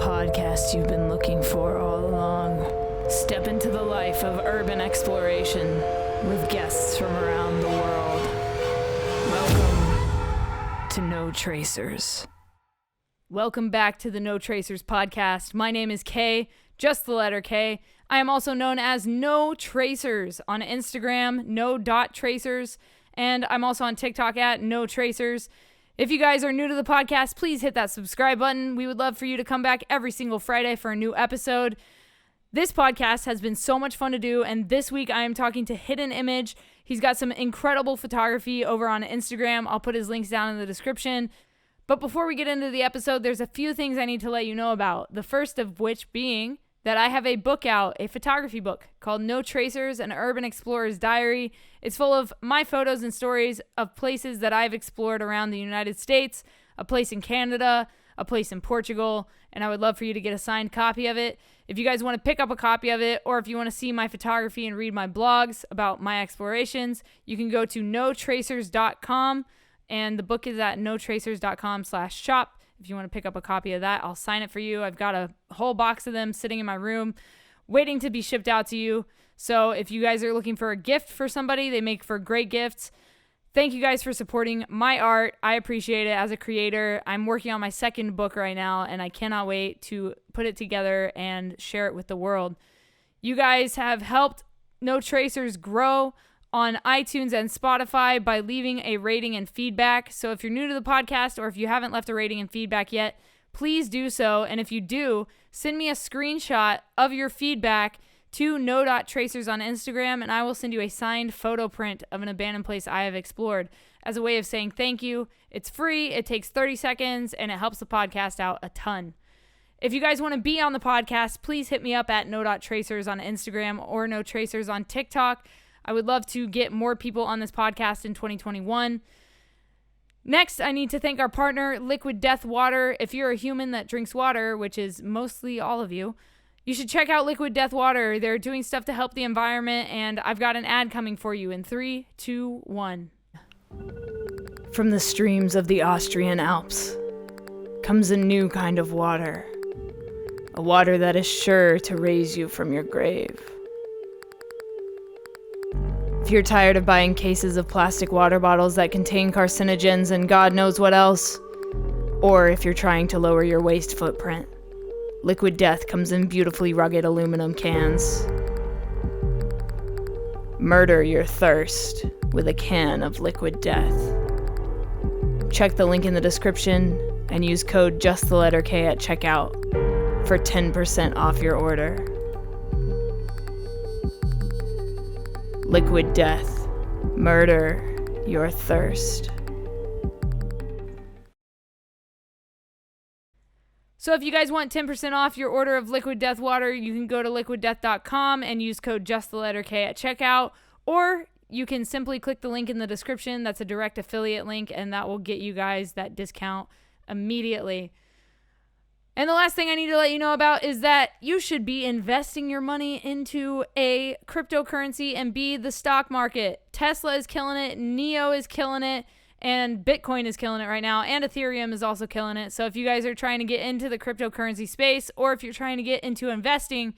podcast you've been looking for all along. Step into the life of urban exploration with guests from around the world. Welcome to No Tracers. Welcome back to the No Tracers podcast. My name is K, just the letter K. I am also known as No Tracers on Instagram, no.tracers, and I'm also on TikTok at No Tracers. If you guys are new to the podcast, please hit that subscribe button. We would love for you to come back every single Friday for a new episode. This podcast has been so much fun to do, and this week I am talking to Hidden.img. He's got some incredible photography over on Instagram. I'll put his links down in the description. But before we get into the episode, there's a few things I need to let you know about. The first of which being that I have a book out, a photography book called No Tracers, an Urban Explorer's Diary. It's full of my photos and stories of places that I've explored around the United States, a place in Canada, a place in Portugal, and I would love for you to get a signed copy of it. If you guys want to pick up a copy of it, or if you want to see my photography and read my blogs about my explorations, you can go to notracers.com, and the book is at notracers.com/shop. If you want to pick up a copy of that, I'll sign it for you. I've got a whole box of them sitting in my room waiting to be shipped out to you. So if you guys are looking for a gift for somebody, they make for great gifts. Thank you guys for supporting my art. I appreciate it as a creator. I'm working on my second book right now, and I cannot wait to put it together and share it with the world. You guys have helped No Tracers grow on iTunes and Spotify by leaving a rating and feedback. So if you're new to the podcast or if you haven't left a rating and feedback yet, please do so. And if you do, send me a screenshot of your feedback to no.tracers on Instagram, and I will send you a signed photo print of an abandoned place I have explored as a way of saying thank you. It's free, it takes 30 seconds, and it helps the podcast out a ton. If you guys want to be on the podcast, please hit me up at no.tracers on Instagram or no tracers on TikTok. I would love to get more people on this podcast in 2021. Next, I need to thank our partner, Liquid Death Water. If you're a human that drinks water, which is mostly all of you, you should check out Liquid Death Water. They're doing stuff to help the environment, and I've got an ad coming for you in 3, 2, 1. From the streams of the Austrian Alps comes a new kind of water. A water that is sure to raise you from your grave. If you're tired of buying cases of plastic water bottles that contain carcinogens and God knows what else, or if you're trying to lower your waste footprint, Liquid Death comes in beautifully rugged aluminum cans. Murder your thirst with a can of Liquid Death. Check the link in the description and use code JustTheLetterK at checkout for 10% off your order. Liquid Death. Murder your thirst. So if you guys want 10% off your order of Liquid Death Water, you can go to liquiddeath.com and use code JustTheLetterK at checkout, or you can simply click the link in the description. That's a direct affiliate link, and that will get you guys that discount immediately. And the last thing I need to let you know about is that you should be investing your money into a cryptocurrency and be the stock market. Tesla is killing it, Neo is killing it, and Bitcoin is killing it right now, and Ethereum is also killing it. So if you guys are trying to get into the cryptocurrency space, or if you're trying to get into investing,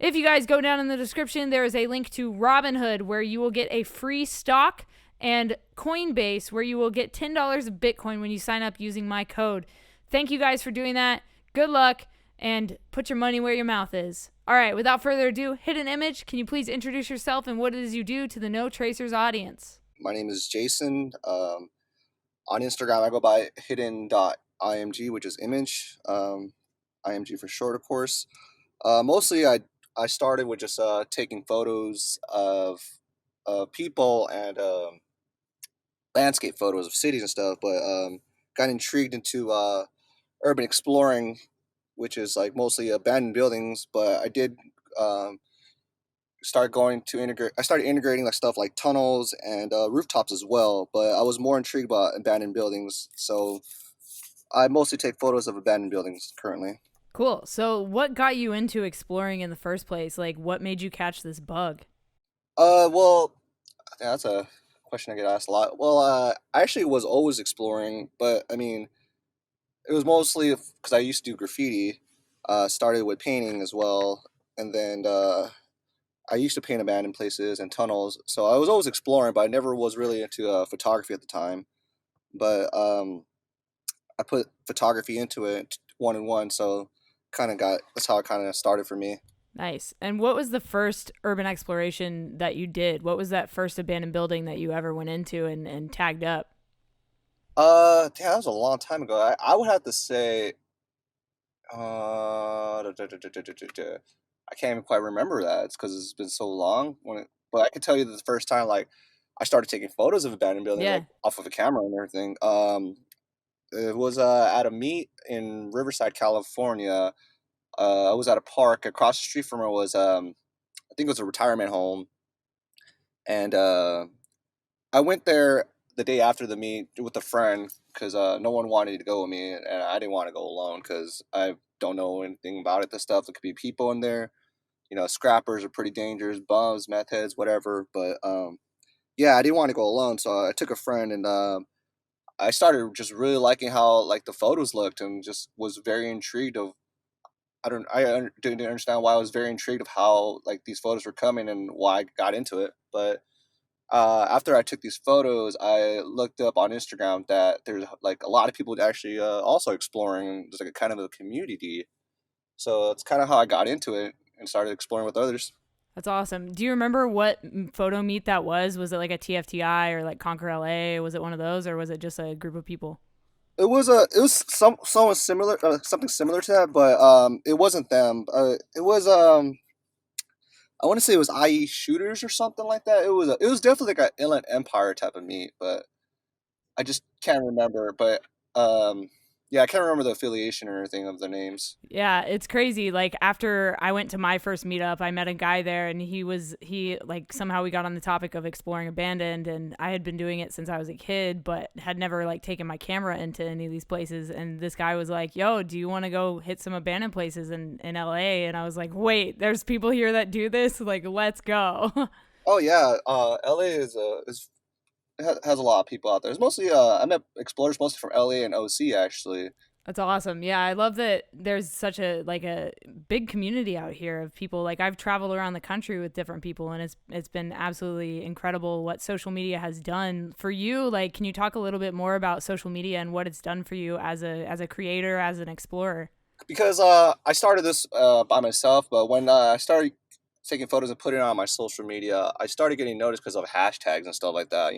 if you guys go down in the description, there is a link to Robinhood where you will get a free stock, and Coinbase where you will get $10 of Bitcoin when you sign up using my code. Thank you guys for doing that. Good luck, and put your money where your mouth is. All right, without further ado, Hidden.img, can you please introduce yourself and what it is you do to the No Tracers audience? My name is Jason. On Instagram, I go by Hidden.img, which is image. IMG for short, of course. Mostly, I started with just taking photos of people and landscape photos of cities and stuff, but got intrigued into urban exploring, which is like mostly abandoned buildings. But I did I started integrating like stuff like tunnels and rooftops as well. But I was more intrigued about abandoned buildings, so I mostly take photos of abandoned buildings currently. Cool. So what got you into exploring in the first place? Like, what made you catch this bug? Well, yeah, that's a question I get asked a lot. Well, I actually was always exploring, but I mean, it was mostly because I used to do graffiti, Started with painting as well, and then I used to paint abandoned places and tunnels. So I was always exploring, but I never was really into photography at the time. But I put photography into it one and one, so that's how it kind of started for me. Nice. And what was the first urban exploration that you did? What was that first abandoned building that you ever went into and tagged up? Damn, that was a long time ago. I would have to say, da, da, da, da, da, da, da, da. I can't even quite remember that. It's because it's been so long. But I can tell you that the first time, like, I started taking photos of abandoned buildings, Yeah. like off of a camera and everything. It was at a meet in Riverside, California. I was at a park across the street from it was I think it was a retirement home, and I went there the day after the meet with a friend because no one wanted to go with me, and I didn't want to go alone because I don't know anything about it. The stuff there could be people in there. Scrappers are pretty dangerous, bums, meth heads, whatever. But yeah, I didn't want to go alone, so I took a friend, and I started just really liking how like the photos looked, and just was very intrigued of. Didn't understand why I was very intrigued of how like these photos were coming and why I got into it, but after I took these photos, I looked up on Instagram that there's like a lot of people actually also exploring. There's like a kind of a community, so that's kind of how I got into it and started exploring with others. That's awesome. Do you remember what photo meet that was? Was it like a TFTI or like Conquer LA? Was it one of those or was it just a group of people? It was someone similar, something similar to that, but it wasn't them. It was I want to say it was IE shooters or something like that. It was definitely like an Inland Empire type of meet, but I just can't remember. But yeah, I can't remember the affiliation or anything of the names. Yeah, it's crazy. Like after I went to my first meetup, I met a guy there and he like somehow we got on the topic of exploring abandoned and I had been doing it since I was a kid, but had never like taken my camera into any of these places. And this guy was like, "Yo, do you want to go hit some abandoned places in LA?" And I was like, "Wait, there's people here that do this? Like, let's go." Oh yeah, LA is has a lot of people out there. It's mostly I met explorers mostly from LA and OC actually. That's awesome. Yeah, I love that there's such a big community out here of people. Like I've traveled around the country with different people and it's been absolutely incredible what social media has done for you. Like can you talk a little bit more about social media and what it's done for you as a creator, as an explorer? Because I started this by myself, but when I started taking photos and putting it on my social media, I started getting noticed because of hashtags and stuff like that.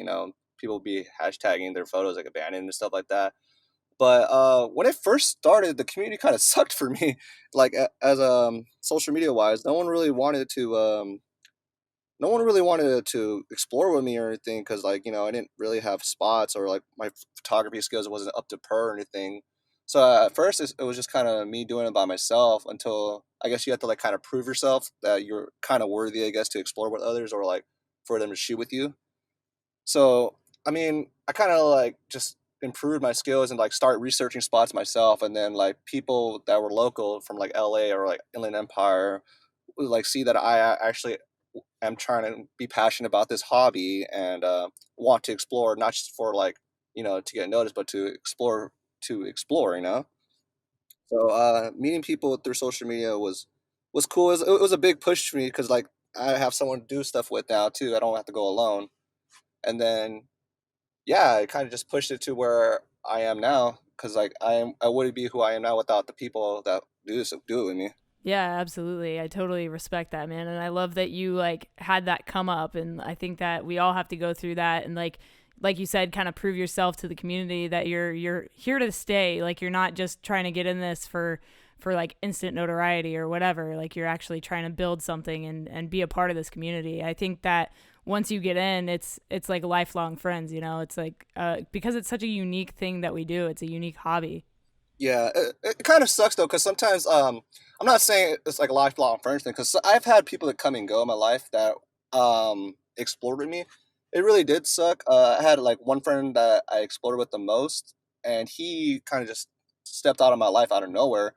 People be hashtagging their photos like abandoned and stuff like that. But when it first started, the community kind of sucked for me. Like as social media wise, no one really wanted to explore with me or anything because like I didn't really have spots or like my photography skills wasn't up to par or anything. So at first it was just kind of me doing it by myself until I guess you have to like kind of prove yourself that you're kind of worthy, I guess, to explore with others or like for them to shoot with you. So I mean, I kind of like just improved my skills and like start researching spots myself, and then like people that were local from like LA or like Inland Empire would like see that I actually am trying to be passionate about this hobby and want to explore, not just for like to get noticed, but to explore. So meeting people through social media was cool. It was a big push for me because like I have someone to do stuff with now too. I don't have to go alone. And then yeah, it kind of just pushed it to where I am now because like I wouldn't be who I am now without the people that do it with me. Yeah, absolutely. I totally respect that, man. And I love that you like had that come up and I think that we all have to go through that and like you said kind of prove yourself to the community that you're here to stay. Like you're not just trying to get in this for like instant notoriety or whatever. Like you're actually trying to build something and be a part of this community. I think that once you get in, it's like lifelong friends, you know? It's like because it's such a unique thing that we do. It's a unique hobby. Yeah, it kind of sucks though, because sometimes I'm not saying it's like a lifelong friends thing, because I've had people that come and go in my life that explored with me. It really did suck. I had like one friend that I explored with the most, and he kind of just stepped out of my life out of nowhere.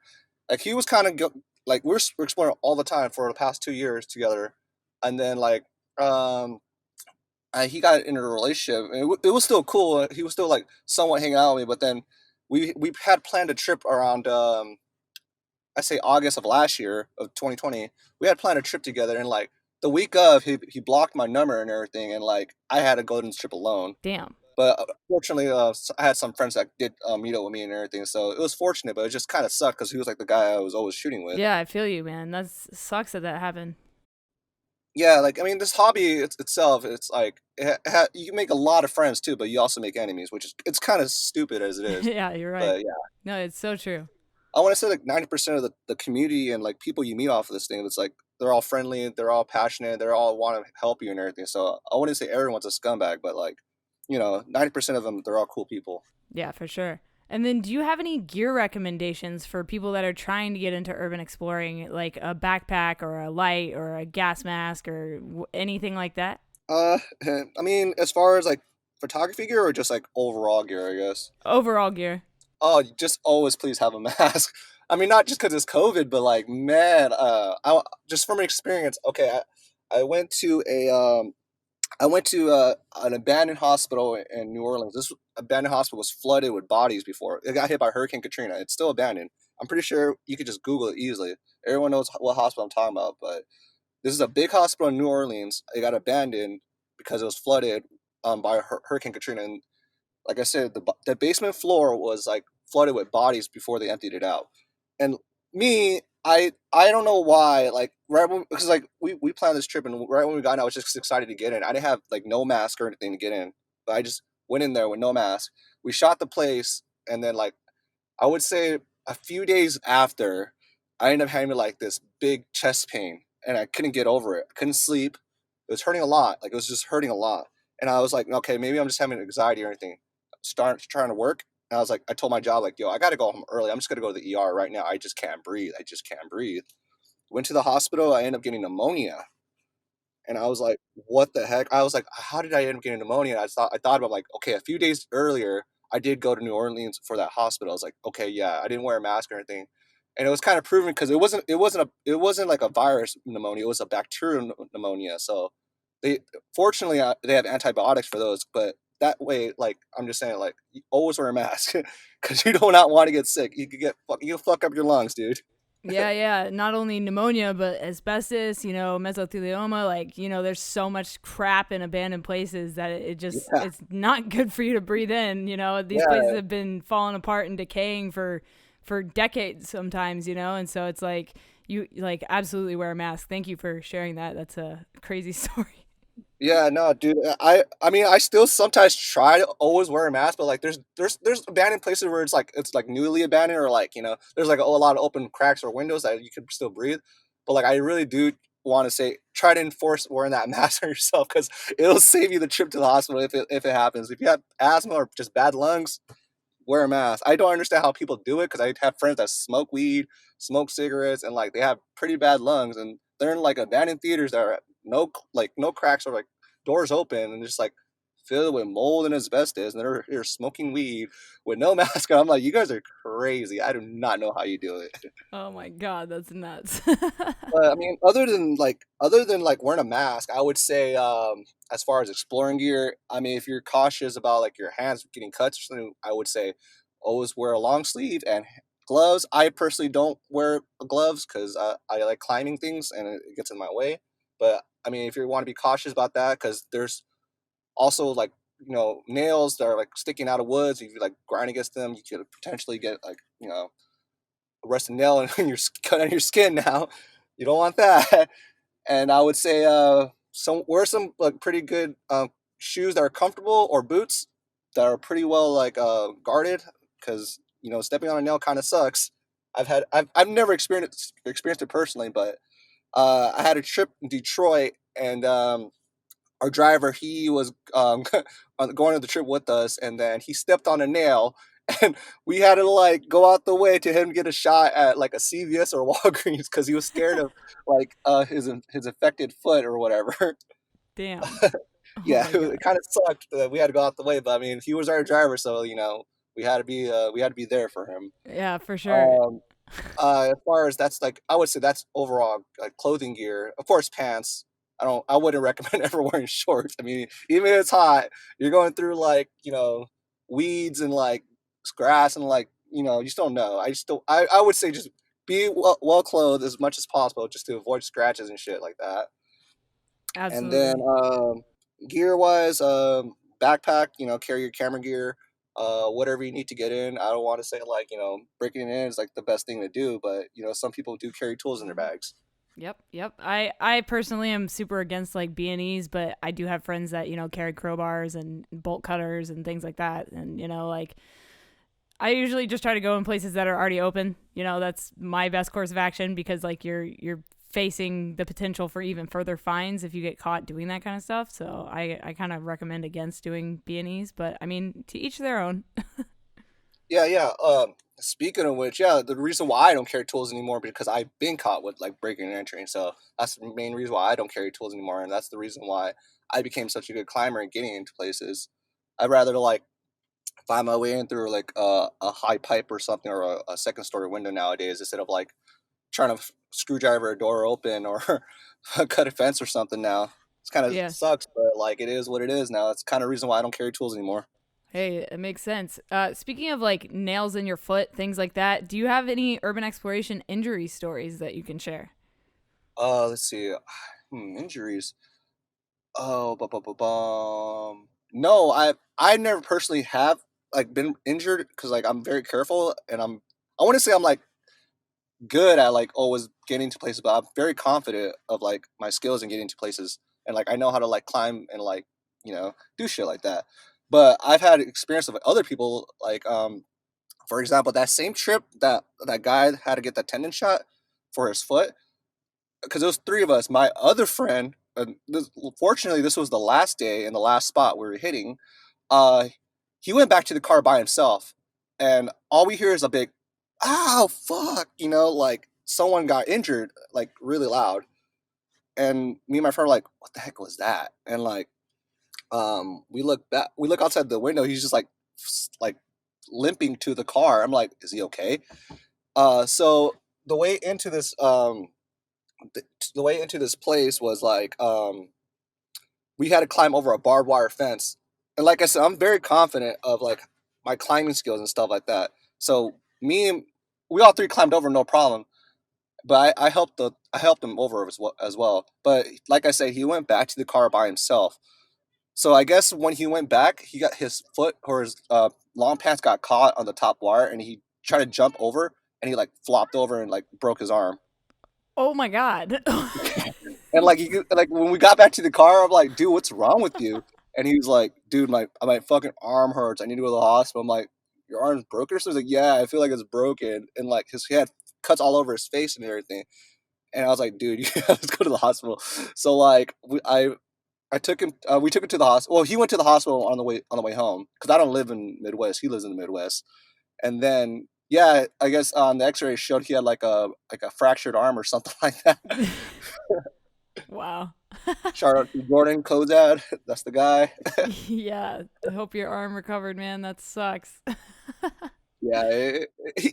Like he was kind of like we're exploring all the time for the past 2 years together, and then like um he got into a relationship. And it was still cool. He was still like somewhat hanging out with me, but then we had planned a trip around I say August of last year of 2020, we had planned a trip together, and like the week of, he blocked my number and everything, and like I had to go on the trip alone. Damn. But fortunately, I had some friends that did meet up with me and everything, so it was fortunate. But it just kind of sucked because he was like the guy I was always shooting with. Yeah, I feel you, man. That sucks that happened. Yeah, like I mean, this hobby itself, it's like you can make a lot of friends too, but you also make enemies, which is it's kind of stupid as it is. Yeah, you're right. But yeah, No, it's so true. I want to say like 90% of the community and like people you meet off of this thing, it's like they're all friendly, they're all passionate, they're all want to help you and everything. So I wouldn't say everyone's a scumbag, but like 90% of them, they're all cool people. Yeah, for sure. And then, do you have any gear recommendations for people that are trying to get into urban exploring, like a backpack or a light or a gas mask or anything like that? I mean, as far as like photography gear or just like overall gear, I guess. Overall gear. Oh, just always please have a mask. I mean, not just because it's COVID, but like, man, just from experience. Okay, I went to an abandoned hospital in New Orleans. This abandoned hospital was flooded with bodies before it got hit by Hurricane Katrina. It's still abandoned. I'm pretty sure you could just Google it easily. Everyone knows what hospital I'm talking about, but this is a big hospital in New Orleans. It got abandoned because it was flooded by Hurricane Katrina. And like I said, the basement floor was like flooded with bodies before they emptied it out. And me, I don't know why, like right when because like we planned this trip and right when we got in, I was just excited to get in. I didn't have like no mask or anything to get in, but I just went in there with no mask. We shot the place, and then like I would say a few days after, I ended up having like this big chest pain, and I couldn't get over it. I couldn't sleep. It was hurting a lot. Like it was just hurting a lot. And I was like, okay, maybe I'm just having anxiety or anything. Start trying to work. And I was like, I told my job, like, yo, I got to go home early. I'm just going to go to the ER right now. I just can't breathe. I just can't breathe. Went to the hospital. I ended up getting pneumonia. And I was like, what the heck? I was like, how did I end up getting pneumonia? I thought about like, okay, a few days earlier, I did go to New Orleans for that hospital. I was like, okay, yeah, I didn't wear a mask or anything. And it was kind of proven because it wasn't like a virus pneumonia. It was a bacterial pneumonia. So they fortunately they have antibiotics for those, but that way, like I'm just saying, like you always wear a mask because you do not want to get sick. You could you fuck up your lungs, dude. Yeah, yeah. Not only pneumonia, but asbestos, mesothelioma. Like, there's so much crap in abandoned places that it just, Yeah, it's not good for you to breathe in. These places yeah. have been falling apart and decaying for decades sometimes, and so it's like, you like absolutely wear a mask. Thank you for sharing that. That's a crazy story. Yeah, no, dude. I mean, I still sometimes try to always wear a mask, but like, there's abandoned places where it's like newly abandoned, or like there's like a lot of open cracks or windows that you can still breathe. But like, I really do want to say, try to enforce wearing that mask on yourself because it'll save you the trip to the hospital if it happens. If you have asthma or just bad lungs, wear a mask. I don't understand how people do it because I have friends that smoke weed, smoke cigarettes, and like they have pretty bad lungs, and they're in like abandoned theaters that are no cracks or like doors open and just like filled with mold and asbestos, and they're smoking weed with no mask on. I'm like, you guys are crazy. I do not know how you do it. Oh my God, that's nuts. But I mean, other than like wearing a mask, I would say as far as exploring gear, I mean, if you're cautious about like your hands getting cuts or something, I would say always wear a long sleeve and gloves. I personally don't wear gloves because I like climbing things and it gets in my way. But I mean, if you want to be cautious about that, because there's also like nails that are like sticking out of woods. If you like grind against them, you could potentially get like a rusted nail in your cut on your skin now. You don't want that. And I would say wear some like pretty good shoes that are comfortable or boots that are pretty well like guarded because stepping on a nail kind of sucks. I've never experienced it personally, but I had a trip in Detroit, and our driver, he was going on the trip with us, and then he stepped on a nail, and we had to like go out the way to him get a shot at like a CVS or Walgreens because he was scared of like his affected foot or whatever. Damn. Oh Yeah, my it God. kind of sucked that we had to go out the way, but I mean, he was our driver, so we had to be there for him. Yeah, for sure. Um, as far as that's like, I would say that's overall like clothing gear. Of course, pants. I wouldn't recommend ever wearing shorts. I mean, even if it's hot, you're going through like weeds and like grass and like you just don't know. I would say just be well clothed as much as possible just to avoid scratches and shit like that. And then Absolutely. gear wise, backpack, carry your camera gear, whatever you need to get in. I don't want to say like, breaking it in is like the best thing to do, but some people do carry tools in their bags. Yep. I personally am super against like B&Es, but I do have friends that, carry crowbars and bolt cutters and things like that. And, like I usually just try to go in places that are already open. That's my best course of action because like you're facing the potential for even further fines if you get caught doing that kind of stuff. So I kind of recommend against doing B&Es, but I mean, to each their own. Yeah. Speaking of which, yeah, the reason why I don't carry tools anymore because I've been caught with like breaking and entering. So that's the main reason why I don't carry tools anymore, and that's the reason why I became such a good climber and getting into places. I'd rather like find my way in through like a high pipe or something or a second story window nowadays instead of like trying to screwdriver a door open or cut a fence or something now. It's kind of Yeah. sucks, but like it is what it is now. It's kind of reason why I don't carry tools anymore. Hey, it makes sense. Speaking of like nails in your foot, things like that, do you have any urban exploration injury stories that you can share? Let's see. Injuries. Oh, no, I never personally have like been injured because like I'm very careful and I want to say I'm like good at like always getting to places, but I'm very confident of like my skills and getting to places, and like I know how to like climb and like do shit like that. But I've had experience of other people like for example that same trip that guy had to get the tendon shot for his foot because there was three of us. My other friend, fortunately, this was the last day and the last spot we were hitting. Uh, he went back to the car by himself, and all we hear is a big, "Ow, fuck!" Like someone got injured, like really loud. And me and my friend were like, "What the heck was that?" And like, we look outside the window. He's just like limping to the car. I'm like, "Is he okay?" So the way into this the way into this place was like we had to climb over a barbed wire fence, and like I said, I'm very confident of like my climbing skills and stuff like that. So me and we all three climbed over no problem, but I helped him over as well. But like I said, he went back to the car by himself. So I guess when he went back, he got his foot or his long pants got caught on the top wire, and he tried to jump over, and he like flopped over and like broke his arm. Oh my god. And like like when we got back to the car, I'm like, dude, what's wrong with you? And he was like, dude, my fucking arm hurts. I need to go to the hospital. I'm like, your arm's broken? So he's like, yeah, I feel like it's broken. And like he had cuts all over his face and everything. And I was like, dude, let's go to the hospital. So like I took him. We took him to the hospital. Well, he went to the hospital on the way home because I don't live in Midwest. He lives in the Midwest. And then yeah, I guess the X-ray showed he had like a fractured arm or something like that. Wow. Shout out to Jordan Kozad. That's the guy. Yeah. I hope your arm recovered, man. That sucks. Yeah,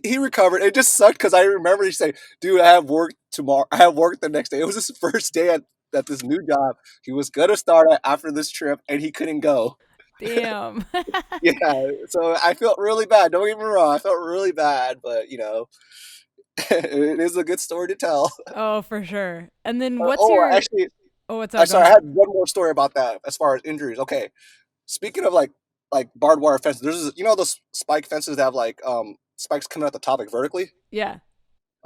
he recovered. It just sucked because I remember he saying, "Dude, I have work tomorrow. I have work the next day." It was his first day at this new job. He was gonna start at after this trip, and he couldn't go. Damn. Yeah, so I felt really bad. Don't get me wrong, I felt really bad, but it is a good story to tell. Oh, for sure. And then what's Oh, your actually, Oh, what's I up? Go sorry, I ahead. had one more story about that as far as injuries. Okay, speaking of like barbed wire fences, there's those spike fences that have like spikes coming out the top like vertically. Yeah.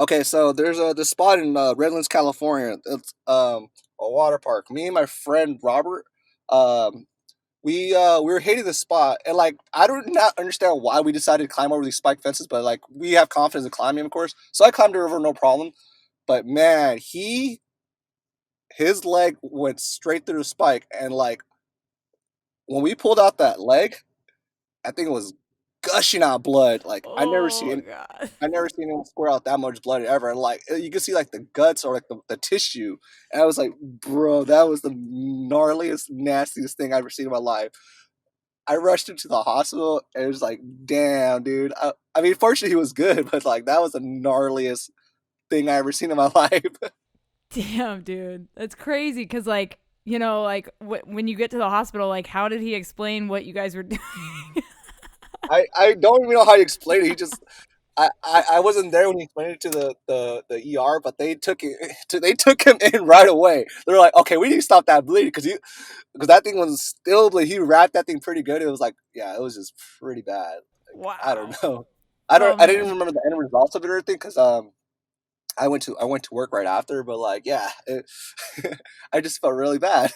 Okay, so there's this spot in Redlands, California. It's a water park. Me and my friend Robert, um, we were hitting the spot, and like I do not understand why we decided to climb over these spike fences, but like we have confidence in climbing, of course. So I climbed over no problem. But man, his leg went straight through the spike, and like when we pulled out that leg, I think it was gushing out blood. Like Oh my god. I never seen anyone squirt out that much blood ever. And like you can see like the guts or like the tissue. And I was like, bro, that was the gnarliest, nastiest thing I've ever seen in my life. I rushed him to the hospital and it was like, damn, dude. I mean, fortunately he was good, but like that was the gnarliest thing I ever seen in my life. Damn, dude. That's crazy cuz like, like when you get to the hospital, like how did he explain what you guys were doing? I don't even know how to explain it. I wasn't there when he explained it to the ER, but they took it they took him in right away. They're like, okay, we need to stop that bleeding because that thing was still bleeding. He wrapped that thing pretty good. It was like, yeah, it was just pretty bad. Like, I don't Wow. know. Oh I didn't man. remember the end results of it or anything because I went to work right after, but like, yeah, I just felt really bad.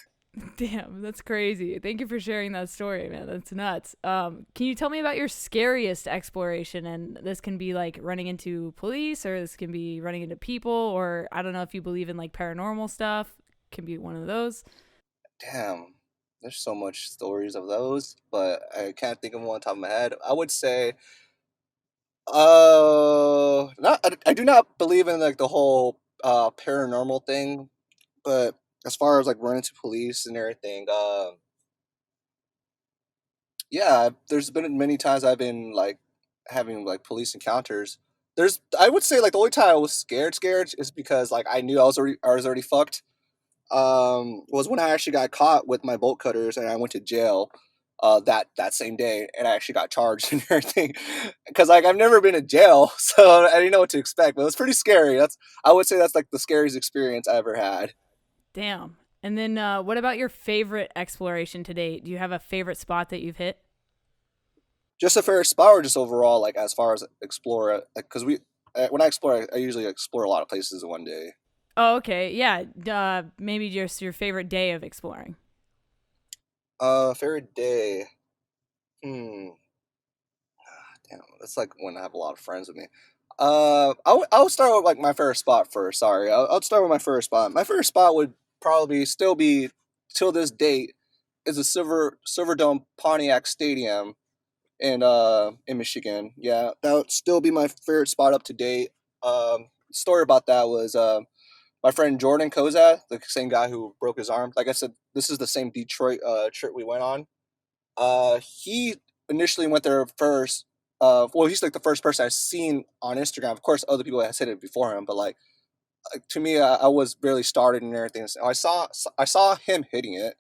Damn, that's crazy. Thank you for sharing that story, man. That's nuts. Can you tell me about your scariest exploration? And this can be like running into police, or this can be running into people, or I don't know if you believe in like paranormal stuff. Can be one of those. Damn, there's so much stories of those, but I can't think of one on top of my head. I would say, not I do not believe in like the whole paranormal thing, but as far as like running to police and everything, yeah, there's been many times I've been like having like police encounters. I would say like the only time I was scared is because like I knew I was already fucked. Was when I actually got caught with my bolt cutters and I went to jail. That same day, and I actually got charged and everything, because like I've never been to jail, so I didn't know what to expect. But it was pretty scary. I would say that's like the scariest experience I ever had. Damn. And then what about your favorite exploration to date? Do you have a favorite spot that you've hit? Just a fair spot, or just overall, like as far as explore, like because we when I explore, I usually explore a lot of places in one day. Oh, okay. Yeah. Maybe just your favorite day of exploring. Favorite day. Hmm. Damn, that's like when I have a lot of friends with me. I'll start with like my favorite spot first. Sorry, I'll start with my favorite spot. My favorite spot would probably still be till this date is the Silverdome Pontiac Stadium in Michigan. Yeah, that would still be my favorite spot up to date. Story about that was my friend Jordan Kozak, the same guy who broke his arm. Like I said, this is the same Detroit trip we went on. He initially went there first. Well, he's like the first person I've seen on Instagram. Of course, other people have said it before him, but like to me, I was barely started and everything. So I saw him hitting it,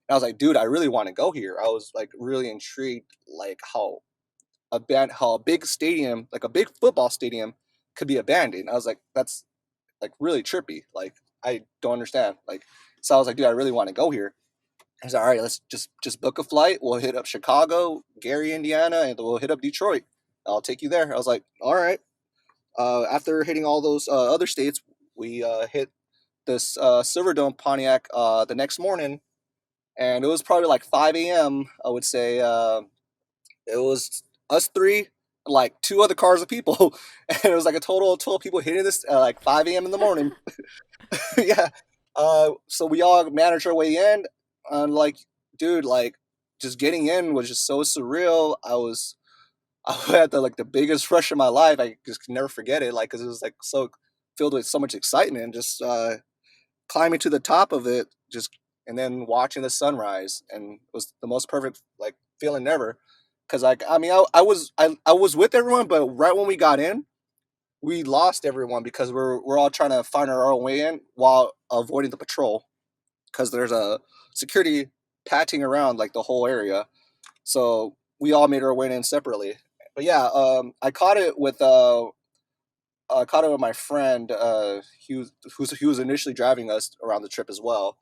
and I was like, dude, I really want to go here. I was like really intrigued, like how a big stadium, like a big football stadium, could be abandoned. I was like, that's like really trippy. Like I don't understand. Like so, I was like, dude, I really want to go here. He's like, all right, let's just book a flight. We'll hit up Chicago, Gary, Indiana, and we'll hit up Detroit. I'll take you there. I was like, all right. After hitting all those other states, we hit this Silverdome Pontiac the next morning, and it was probably like 5 a.m. I would say it was us three, like two other cars of people, and it was like a total of 12 people hitting this at like 5 a.m. in the morning. Yeah. So we all managed our way in, and like, dude, like, just getting in was just so surreal. I had the biggest rush of my life. I just can never forget it, like, because it was like so filled with so much excitement. Just climbing to the top of it, just and then watching the sunrise, and it was the most perfect like feeling ever. Because like, I mean, I was with everyone, but right when we got in, we lost everyone because we're all trying to find our own way in while avoiding the patrol because there's a security patting around like the whole area. So we all made our way in separately. But yeah, I caught it with my friend. He was initially driving us around the trip as well.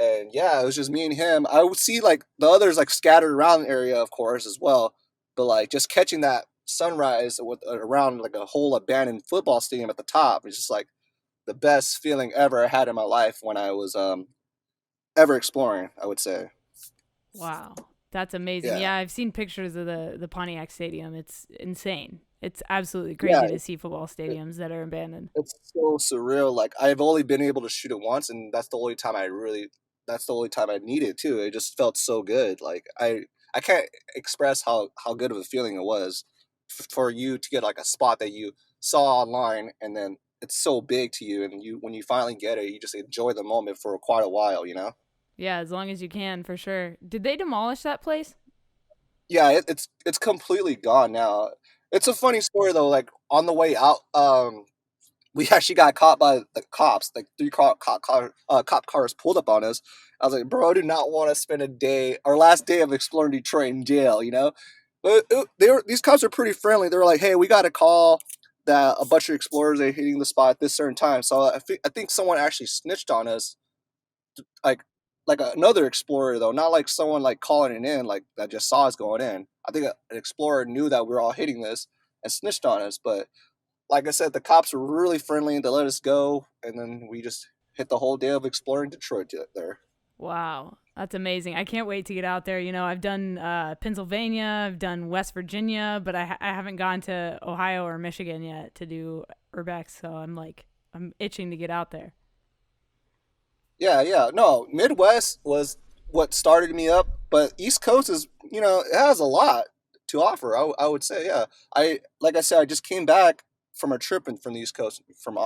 And yeah, it was just me and him. I would see like the others like scattered around the area, of course, as well. But like just catching that sunrise with around like a whole abandoned football stadium at the top is just like the best feeling ever I had in my life when I was ever exploring, I would say. Wow. That's amazing. Yeah. Yeah, I've seen pictures of the Pontiac Stadium. It's insane. It's absolutely Yeah, crazy to see football stadiums that are abandoned. it's so surreal. Like I've only been able to shoot it once, and that's the only time I needed too. It just felt so good. Like I can't express how good of a feeling it was for you to get like a spot that you saw online, and then it's so big to you, and you when you finally get it, you just enjoy the moment for quite a while. You know? Yeah, as long as you can, for sure. Did they demolish that place? Yeah, it's completely gone now. It's a funny story though. Like on the way out, we actually got caught by the cops. Like three cop cars pulled up on us. I was like, bro, I do not want to spend our last day of exploring Detroit in jail, you know? But these cops are pretty friendly. They were like, "Hey, we got a call that a bunch of explorers are hitting the spot at this certain time." So I think someone actually snitched on us, like another explorer though, not like someone like calling it in, like that just saw us going in. I think an explorer knew that we were all hitting this and snitched on us. But like I said, the cops were really friendly and they let us go, and then we just hit the whole day of exploring Detroit there. Wow, that's amazing. I can't wait to get out there. You know, I've done Pennsylvania, I've done West Virginia, but I haven't gone to Ohio or Michigan yet to do urbex. So I'm itching to get out there. Yeah, yeah. No, Midwest was what started me up, but East Coast is, it has a lot to offer. I would say, yeah. Like I said, I just came back from a trip from the East Coast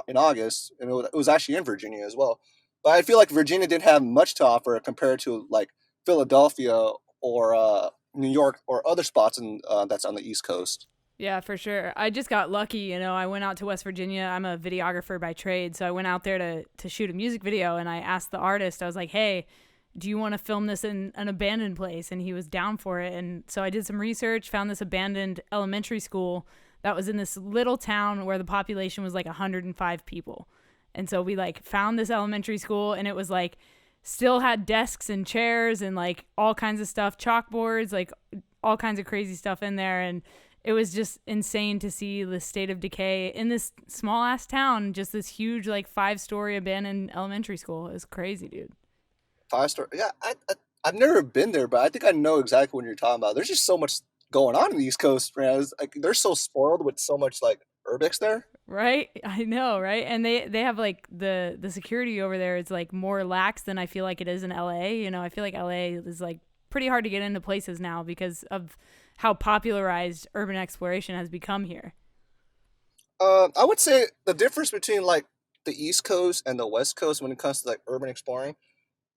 in August, and it was actually in Virginia as well. But I feel like Virginia didn't have much to offer compared to like Philadelphia or New York or other spots that's on the East Coast. Yeah, for sure. I just got lucky, you know. I went out to West Virginia. I'm a videographer by trade, so I went out there to shoot a music video, and I asked the artist. I was like, "Hey, do you want to film this in an abandoned place?" And he was down for it. And so I did some research, found this abandoned elementary school that was in this little town where the population was like 105 people. And so we like found this elementary school, and it was like still had desks and chairs and like all kinds of stuff, chalkboards, like all kinds of crazy stuff in there. And it was just insane to see the state of decay in this small ass town, just this huge like 5-story abandoned elementary school. It was crazy, dude. 5 star. Yeah, I've never been there, but I think I know exactly what you're talking about. There's just so much going on in the East Coast, man. It's like they're so spoiled with so much like urbex there. Right? I know, right? And they have like the security over there is like more lax than I feel like it is in LA. You know, I feel like LA is like pretty hard to get into places now because of how popularized urban exploration has become here. I would say the difference between like the East Coast and the West Coast when it comes to like urban exploring,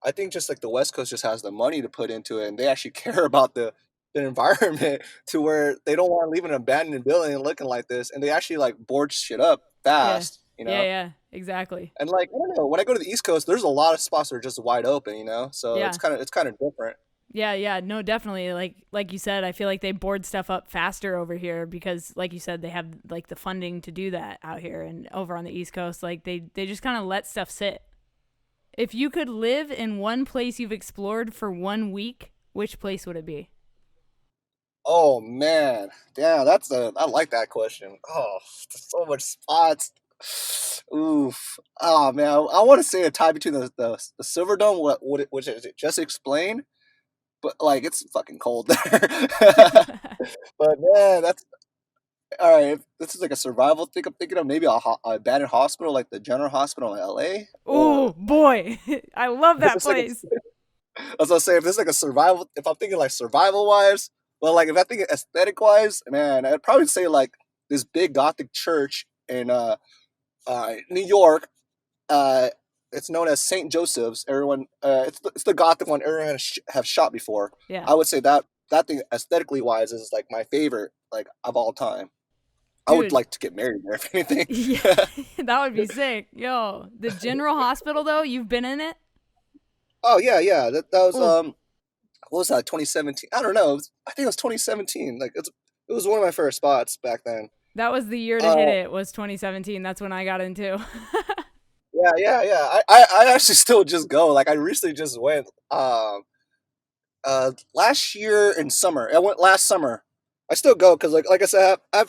I think just like the West Coast just has the money to put into it, and they actually care about the environment to where they don't want to leave an abandoned building looking like this, and they actually like board shit up Yeah. fast, Yeah, yeah, exactly. And like I don't know, when I go to the East Coast, there's a lot of spots that are just wide open. So Yeah. it's kind of different. Yeah, yeah, no, definitely. Like you said, I feel like they board stuff up faster over here because, like you said, they have like the funding to do that out here, and over on the East Coast, like they just kind of let stuff sit. If you could live in one place you've explored for 1 week, which place would it be? Oh man, yeah, I like that question. Oh, there's so much spots. Oof. Oh man, I want to say a tie between the Silver Dome, which is just explained, but like it's fucking cold there. But man, that's all right. If this is like a survival thing, I'm thinking of maybe a abandoned hospital like the General Hospital in LA, or Oh boy, I love if that it's like place. as I was saying, if this is like a survival, if I'm thinking like survival wise, well, like if I think aesthetic wise, man, I'd probably say like this big Gothic church in New York. Uh, it's known as Saint Joseph's. Everyone, it's the Gothic one. Everyone have shot before. Yeah, I would say that thing aesthetically wise is like my favorite, like of all time. I would dude. like to get married there if anything. Yeah, that would be sick. Yo, the General Hospital though, you've been in it? Oh yeah, yeah. That was Oh, what was that? 2017? I don't know. I think it was 2017. Like it was one of my first spots back then. that was the year to Uh, hit it. Was 2017. That's when I got into. yeah, yeah, yeah. I actually still just go. Like I recently just went. Last year in summer. I went last summer. I still go because like I said, I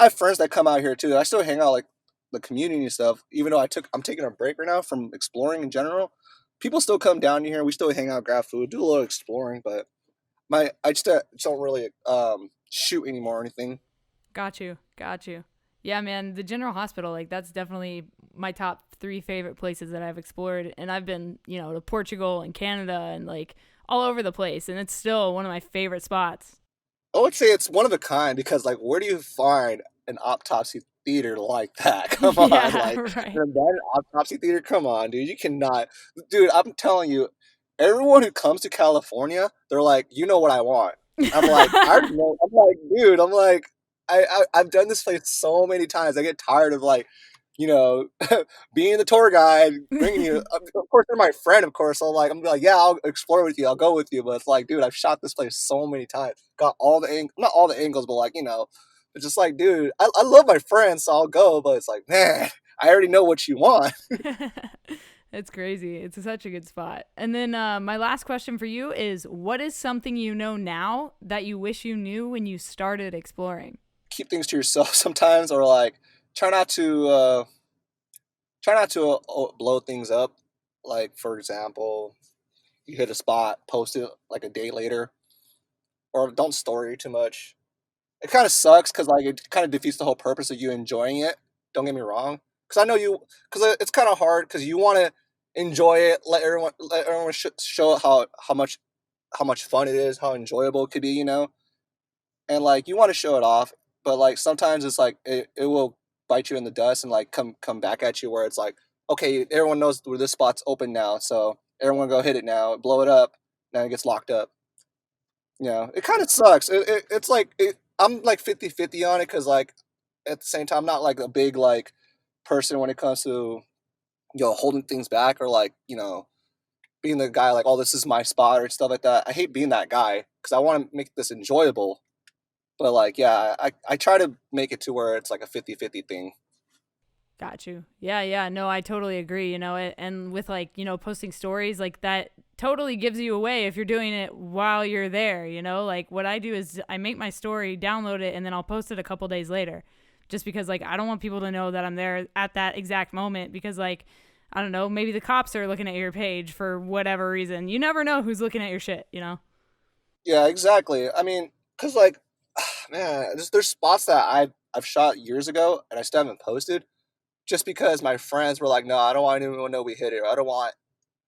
have friends that come out here too. I still hang out like the community and stuff. Even though I'm taking a break right now from exploring in general. People still come down here. We still hang out, grab food, do a little exploring. But I just don't really shoot anymore or anything. Got you. Got you. Yeah, man, the General Hospital, like that's definitely my top 3 favorite places that I've explored, and I've been, you know, to Portugal and Canada and like all over the place, and it's still one of my favorite spots. I would say it's one of a kind because like where do you find an autopsy theater like that? Come on, Yeah, like right. an abandoned autopsy theater. Come on, dude. You cannot, dude. I'm telling you, everyone who comes to California, they're like, you know what I want. I'm like, I already know. I'm like, dude. I'm like, I've done this place so many times. I get tired of like you know, being the tour guide, bringing you. Of course, they're my friend. Of course, so like I'm like, yeah, I'll explore with you. I'll go with you. But it's like, dude, I've shot this place so many times. Got all the not all the angles, but like it's just like, dude, I love my friends, so I'll go. But it's like, man, I already know what you want. It's crazy. It's such a good spot. And then my last question for you is, what is something you know now that you wish you knew when you started exploring? Keep things to yourself sometimes, or like try not to blow things up. Like for example, you hit a spot, post it like a day later, or don't story too much. It kind of sucks because like it kind of defeats the whole purpose of you enjoying it. Don't get me wrong, because I know you, because it's kind of hard because you want to enjoy it, let everyone show how much fun it is, how enjoyable it could be, and like you want to show it off, but like sometimes it's like it will bite you in the dust and like come back at you where it's like, okay, everyone knows where this spot's open now, so everyone go hit it now, blow it up, now it gets locked up. It kind of sucks. It's like I'm like 50-50 on it because like at the same time I'm not like a big like person when it comes to holding things back or like being the guy like, oh, this is my spot or stuff like that. I hate being that guy because I want to make this enjoyable. But like, yeah, I try to make it to where it's like a 50-50 thing. Got you. Yeah. No, I totally agree. And with like, posting stories like that totally gives you away if you're doing it while you're there. Like what I do is I make my story, download it, and then I'll post it a couple days later. Just because like I don't want people to know that I'm there at that exact moment because like, I don't know, maybe the cops are looking at your page for whatever reason. You never know who's looking at your shit. Yeah, exactly. I mean, cause like, man, there's spots that I've shot years ago and I still haven't posted, just because my friends were like, no, I don't want anyone to know we hit it. Or I don't want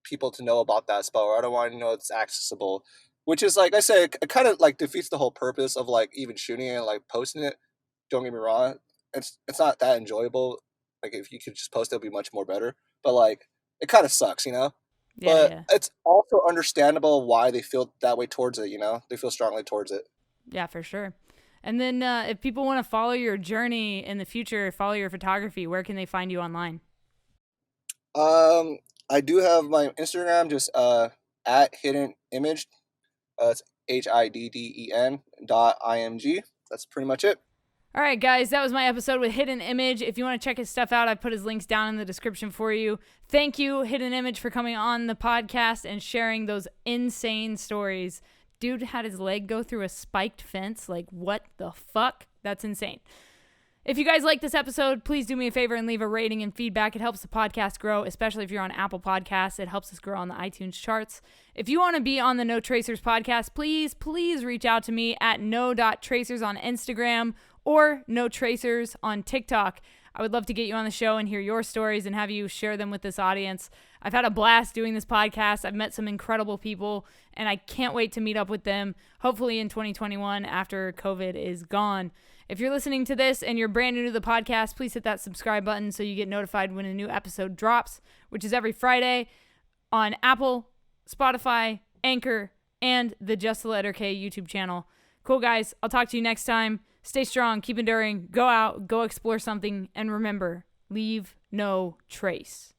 people to know about that spot. Or I don't want to know it's accessible. Which is like I say, it kind of like defeats the whole purpose of like even shooting it and like posting it. Don't get me wrong, it's not that enjoyable. Like if you could just post it, it'd be much more better. But like it kind of sucks. But Yeah. it's also understandable why they feel that way towards it. They feel strongly towards it. Yeah, for sure. And then if people want to follow your journey in the future, follow your photography, where can they find you online? I do have my Instagram, just at Hidden.img. It's HIDDEN.img. That's pretty much it. All right, guys, that was my episode with Hidden Image. If you want to check his stuff out, I put his links down in the description for you. Thank you, Hidden Image, for coming on the podcast and sharing those insane stories. Dude had his leg go through a spiked fence. Like, what the fuck? That's insane. If you guys like this episode, please do me a favor and leave a rating and feedback. It helps the podcast grow, especially if you're on Apple Podcasts. It helps us grow on the iTunes charts. If you want to be on the No Tracers podcast, please reach out to me at no.tracers on Instagram or No Tracers on TikTok. I would love to get you on the show and hear your stories and have you share them with this audience. I've had a blast doing this podcast. I've met some incredible people, and I can't wait to meet up with them, hopefully in 2021 after COVID is gone. If you're listening to this and you're brand new to the podcast, please hit that subscribe button so you get notified when a new episode drops, which is every Friday on Apple, Spotify, Anchor, and the Just the Letter K YouTube channel. Cool, guys. I'll talk to you next time. Stay strong, keep enduring, go out, go explore something, and remember, leave no trace.